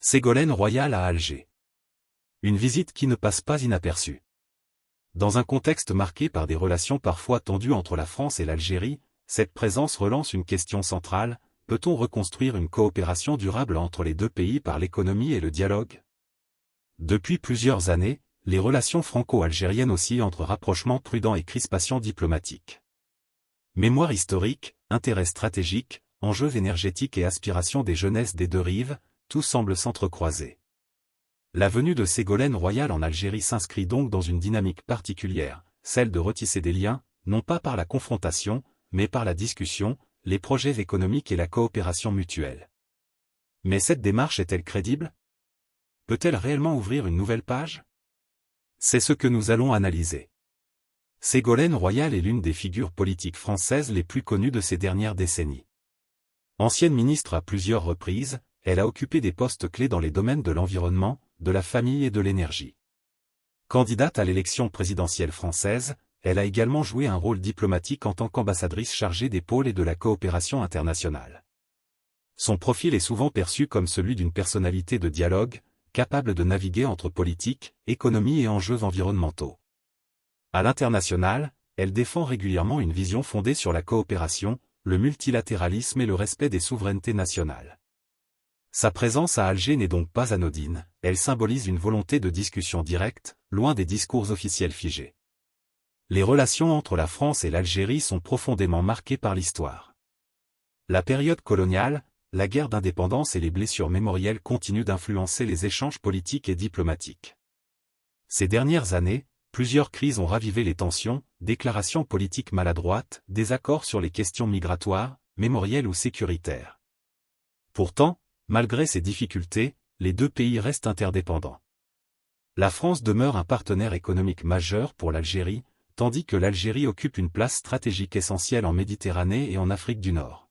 Ségolène Royal à Alger. Une visite qui ne passe pas inaperçue. Dans un contexte marqué par des relations parfois tendues entre la France et l'Algérie, cette présence relance une question centrale: peut-on reconstruire une coopération durable entre les deux pays par l'économie et le dialogue? Depuis plusieurs années, les relations franco-algériennes oscillent entre rapprochement prudent et crispation diplomatique. Mémoire historique, intérêt stratégique, enjeux énergétiques et aspirations des jeunesses des deux rives, tout semble s'entrecroiser. La venue de Ségolène Royal en Algérie s'inscrit donc dans une dynamique particulière, celle de retisser des liens, non pas par la confrontation, mais par la discussion, les projets économiques et la coopération mutuelle. Mais cette démarche est-elle crédible? Peut-elle réellement ouvrir une nouvelle page? C'est ce que nous allons analyser. Ségolène Royal est l'une des figures politiques françaises les plus connues de ces dernières décennies. Ancienne ministre à plusieurs reprises, elle a occupé des postes clés dans les domaines de l'environnement, de la famille et de l'énergie. Candidate à l'élection présidentielle française, elle a également joué un rôle diplomatique en tant qu'ambassadrice chargée des pôles et de la coopération internationale. Son profil est souvent perçu comme celui d'une personnalité de dialogue, capable de naviguer entre politique, économie et enjeux environnementaux. À l'international, elle défend régulièrement une vision fondée sur la coopération, le multilatéralisme et le respect des souverainetés nationales. Sa présence à Alger n'est donc pas anodine, elle symbolise une volonté de discussion directe, loin des discours officiels figés. Les relations entre la France et l'Algérie sont profondément marquées par l'histoire. La période coloniale, la guerre d'indépendance et les blessures mémorielles continuent d'influencer les échanges politiques et diplomatiques. Ces dernières années, plusieurs crises ont ravivé les tensions, déclarations politiques maladroites, désaccords sur les questions migratoires, mémorielles ou sécuritaires. Pourtant, malgré ces difficultés, les deux pays restent interdépendants. La France demeure un partenaire économique majeur pour l'Algérie, tandis que l'Algérie occupe une place stratégique essentielle en Méditerranée et en Afrique du Nord.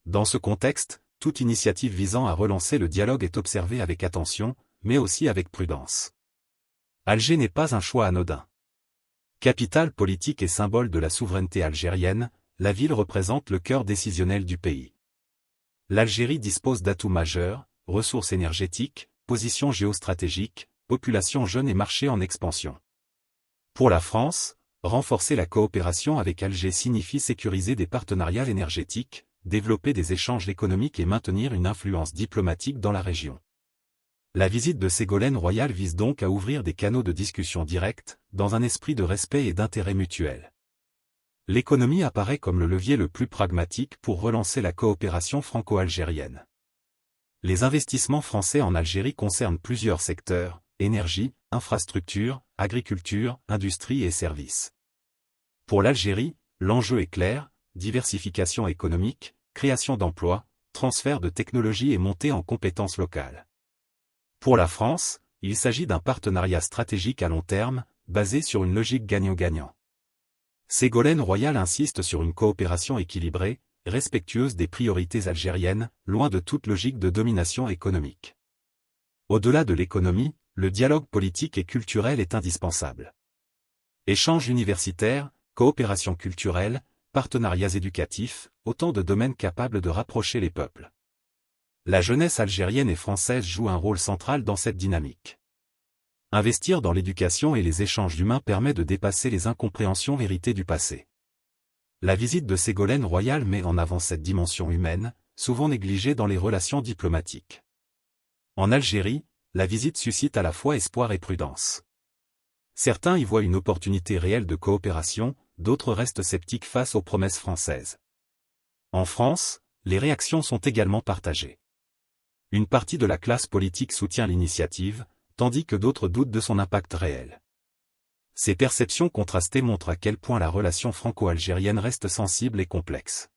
Dans ce contexte, toute initiative visant à relancer le dialogue est observée avec attention, mais aussi avec prudence. Alger n'est pas un choix anodin. Capitale politique et symbole de la souveraineté algérienne, la ville représente le cœur décisionnel du pays. L'Algérie dispose d'atouts majeurs, ressources énergétiques, position géostratégique, population jeune et marché en expansion. Pour la France, renforcer la coopération avec Alger signifie sécuriser des partenariats énergétiques, développer des échanges économiques et maintenir une influence diplomatique dans la région. La visite de Ségolène Royal vise donc à ouvrir des canaux de discussion directs, dans un esprit de respect et d'intérêt mutuel. L'économie apparaît comme le levier le plus pragmatique pour relancer la coopération franco-algérienne. Les investissements français en Algérie concernent plusieurs secteurs: énergie, infrastructures, agriculture, industrie et services. Pour l'Algérie, l'enjeu est clair: diversification économique, création d'emplois, transfert de technologies et montée en compétences locales. Pour la France, il s'agit d'un partenariat stratégique à long terme, basé sur une logique gagnant-gagnant. Ségolène Royal insiste sur une coopération équilibrée, respectueuse des priorités algériennes, loin de toute logique de domination économique. Au-delà de l'économie, le dialogue politique et culturel est indispensable. Échanges universitaires, coopération culturelle, partenariats éducatifs, autant de domaines capables de rapprocher les peuples. La jeunesse algérienne et française joue un rôle central dans cette dynamique. Investir dans l'éducation et les échanges humains permet de dépasser les incompréhensions héritées du passé. La visite de Ségolène Royal met en avant cette dimension humaine, souvent négligée dans les relations diplomatiques. En Algérie, la visite suscite à la fois espoir et prudence. Certains y voient une opportunité réelle de coopération, d'autres restent sceptiques face aux promesses françaises. En France, les réactions sont également partagées. Une partie de la classe politique soutient l'initiative, tandis que d'autres doutent de son impact réel. Ces perceptions contrastées montrent à quel point la relation franco-algérienne reste sensible et complexe.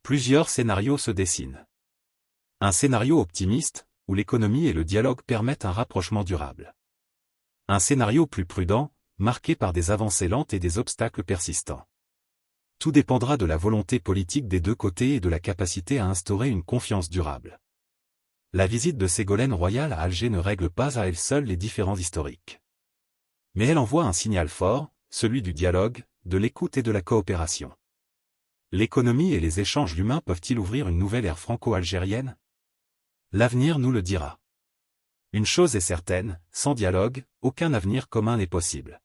Plusieurs scénarios se dessinent. Un scénario optimiste, où l'économie et le dialogue permettent un rapprochement durable. Un scénario plus prudent, marqué par des avancées lentes et des obstacles persistants. Tout dépendra de la volonté politique des deux côtés et de la capacité à instaurer une confiance durable. La visite de Ségolène Royal à Alger ne règle pas à elle seule les différends historiques. Mais elle envoie un signal fort, celui du dialogue, de l'écoute et de la coopération. L'économie et les échanges humains peuvent-ils ouvrir une nouvelle ère franco-algérienne? L'avenir nous le dira. Une chose est certaine, sans dialogue, aucun avenir commun n'est possible.